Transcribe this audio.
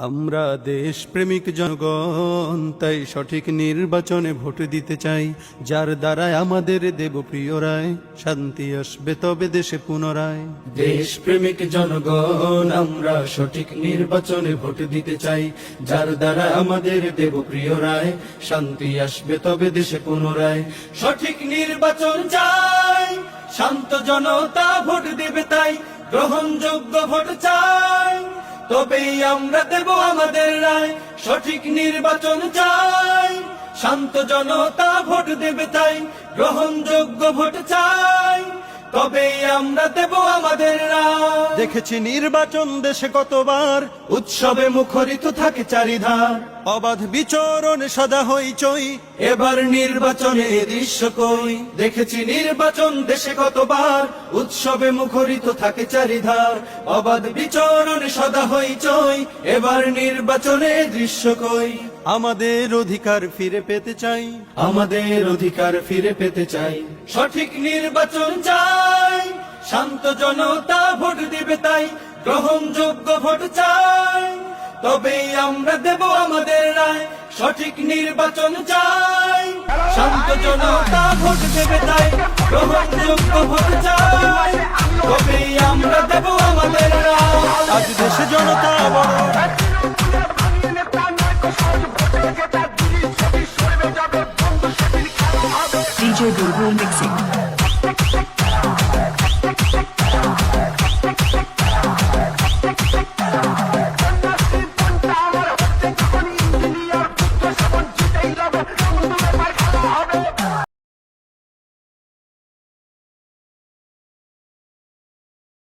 আমরা দেশপ্রেমিক জনগণ, তাই সঠিক নির্বাচনে ভোট দিতে চাই, যার দ্বারায় আমাদের দেব প্রিয় রায়, শান্তি আসবে তবে দেশে পুনরায়। দেশপ্রেমিক জনগণ, আমরা সঠিক নির্বাচনে ভোট দিতে চাই, যার দ্বারা আমাদের দেব প্রিয় রায়, শান্তি আসবে তবে দেশে পুনরায়। সঠিক নির্বাচন চাই, শান্ত জনতা ভোট দেবে তাই, গ্রহণযোগ্য ভোট চাই, তবেই আমরা দেব আমাদের রায়। সঠিক নির্বাচন চাই, শান্ত জনতা ভোট দেবে তাই, গ্রহণযোগ্য ভোট চাই, তবেই আমরা দেব আমাদের রায়। দেখেছি নির্বাচন দেশে কতবার, উৎসবে মুখরিত থাকে চারিধার, অবাধ বিচরণে সদা হইচই, এবার নির্বাচনে দৃশ্য কই। দেখেছি নির্বাচন দেশে কতবার, উৎসবে মুখরিত থাকে চারিধার, অবাধ বিচরণে সদা হইচই, এবার নির্বাচনে দৃশ্য কই। আমাদের অধিকার ফিরে পেতে চাই, আমাদের অধিকার ফিরে পেতে চাই, সঠিক নির্বাচন চাই, শান্ত জনতা ভোট দিবে তাই, গ্রহণযোগ্য ভোট চাই, তবেই আমরা দেব আমাদের রায়। সঠিক নির্বাচন চাই, শান্ত জনতা ভোট দেবে তাই, গ্রহণযোগ্য ভোট চাই, তবেই আমরা দেব আমাদের রায়। আজ দেশে জনতা বড়, DJ Bulbul Mixing.